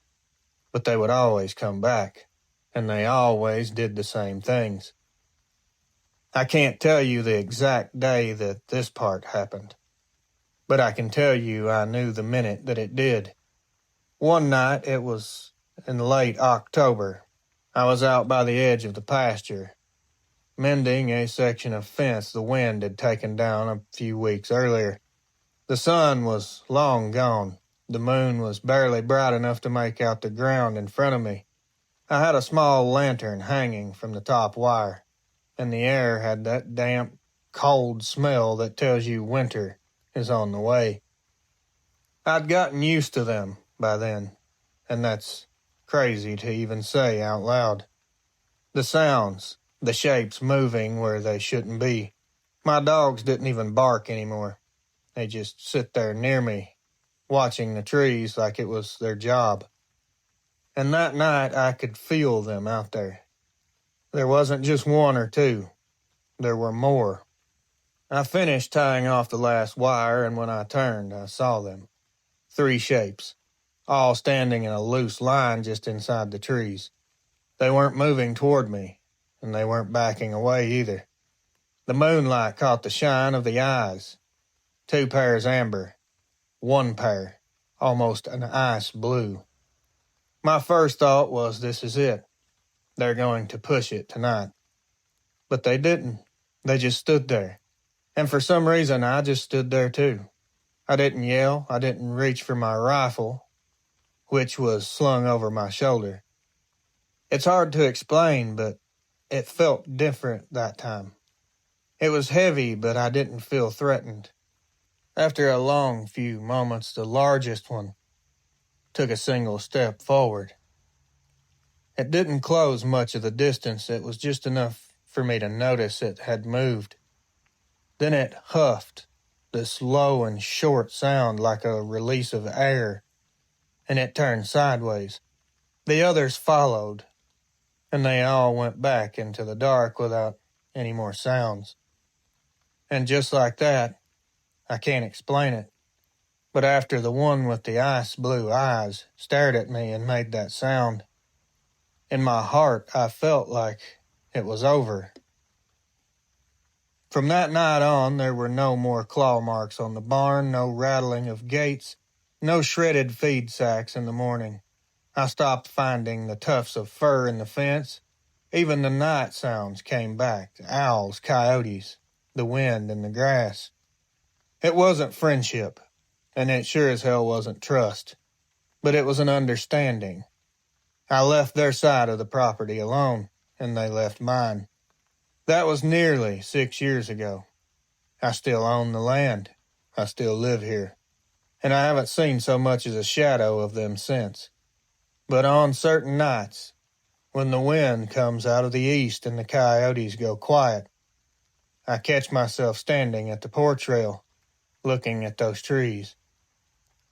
but they would always come back, and they always did the same things. I can't tell you the exact day that this part happened, but I can tell you I knew the minute that it did. One night, it was in late October, I was out by the edge of the pasture, mending a section of fence the wind had taken down a few weeks earlier. The sun was long gone. The moon was barely bright enough to make out the ground in front of me. I had a small lantern hanging from the top wire, and the air had that damp, cold smell that tells you winter is on the way. I'd gotten used to them by then, and that's crazy to even say out loud. The sounds, the shapes moving where they shouldn't be. My dogs didn't even bark anymore. They just sit there near me, watching the trees like it was their job. And that night I could feel them out there. There wasn't just one or two. There were more. I finished tying off the last wire, and when I turned, I saw them. 3 shapes, all standing in a loose line just inside the trees. They weren't moving toward me, and they weren't backing away either. The moonlight caught the shine of the eyes. 2 pairs amber, 1 pair, almost an ice blue. My first thought was, this is it. They're going to push it tonight. But they didn't. They just stood there. And for some reason, I just stood there too. I didn't yell. I didn't reach for my rifle, which was slung over my shoulder. It's hard to explain, but it felt different that time. It was heavy, but I didn't feel threatened. After a long few moments, the largest one took a single step forward. It didn't close much of the distance. It was just enough for me to notice it had moved. Then it huffed, this low and short sound like a release of air, and it turned sideways. The others followed, and they all went back into the dark without any more sounds. And just like that, I can't explain it. But after the one with the ice blue eyes stared at me and made that sound, in my heart I felt like it was over. From that night on, there were no more claw marks on the barn, no rattling of gates, no shredded feed sacks in the morning. I stopped finding the tufts of fur in the fence. Even the night sounds came back, the owls, coyotes, the wind and the grass. It wasn't friendship, and it sure as hell wasn't trust, but it was an understanding. I left their side of the property alone, and they left mine. That was nearly 6 years ago. I still own the land. I still live here. And I haven't seen so much as a shadow of them since. But on certain nights, when the wind comes out of the east and the coyotes go quiet, I catch myself standing at the porch rail, looking at those trees.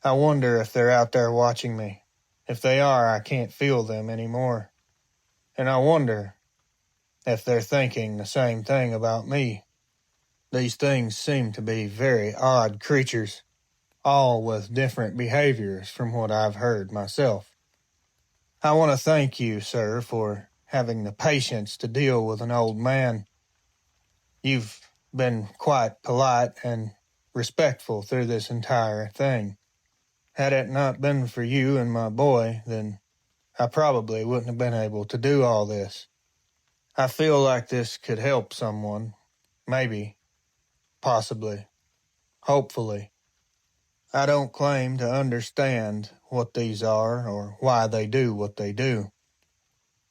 I wonder if they're out there watching me. If they are, I can't feel them anymore. And I wonder if they're thinking the same thing about me. These things seem to be very odd creatures, all with different behaviors from what I've heard myself. I want to thank you, sir, for having the patience to deal with an old man. You've been quite polite and respectful through this entire thing. Had it not been for you and my boy, then I probably wouldn't have been able to do all this. I feel like this could help someone. Maybe. Possibly. Hopefully. I don't claim to understand what these are or why they do what they do.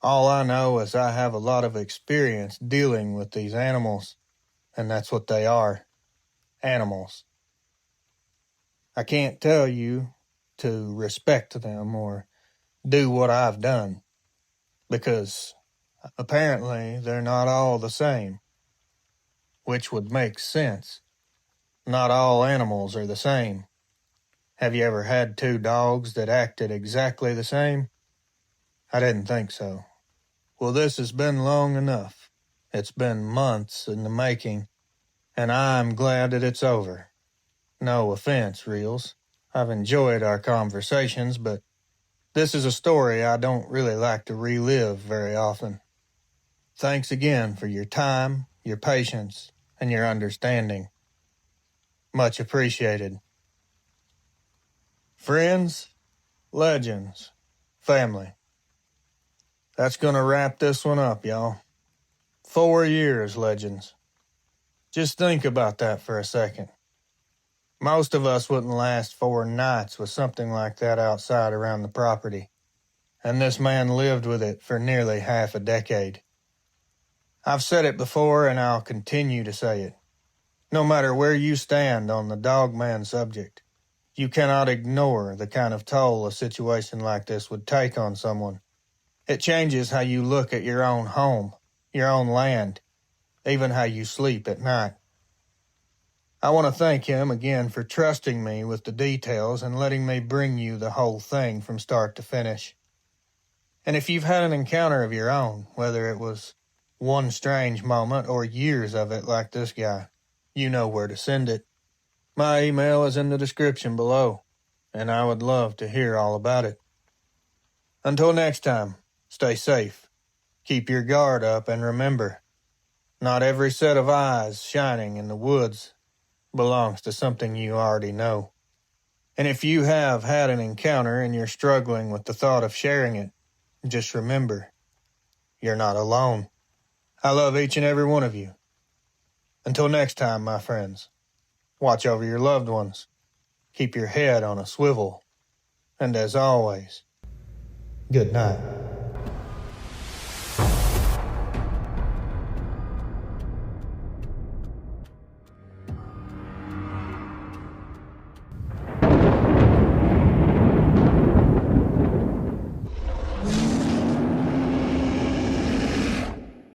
All I know is I have a lot of experience dealing with these animals, and that's what they are. Animals. I can't tell you to respect them or do what I've done, because apparently they're not all the same, which would make sense. Not all animals are the same. Have you ever had two dogs that acted exactly the same? I didn't think so. Well, this has been long enough. It's been months in the making, and I'm glad that it's over. No offense, Reels. I've enjoyed our conversations, but this is a story I don't really like to relive very often. Thanks again for your time, your patience, and your understanding. Much appreciated. Friends, legends, family. That's gonna wrap this one up, y'all. 4 years, legends. Just think about that for a second. Most of us wouldn't last 4 nights with something like that outside around the property, and this man lived with it for nearly half a decade. I've said it before, and I'll continue to say it. No matter where you stand on the Dogman subject, you cannot ignore the kind of toll a situation like this would take on someone. It changes how you look at your own home, your own land, even how you sleep at night. I want to thank him again for trusting me with the details and letting me bring you the whole thing from start to finish. And if you've had an encounter of your own, whether it was one strange moment or years of it like this guy, you know where to send it. My email is in the description below, and I would love to hear all about it. Until next time, stay safe, keep your guard up, and remember, not every set of eyes shining in the woods belongs to something you already know. And if you have had an encounter and you're struggling with the thought of sharing it, just remember, you're not alone. I love each and every one of you. Until next time, my friends, watch over your loved ones, keep your head on a swivel, and as always, good night.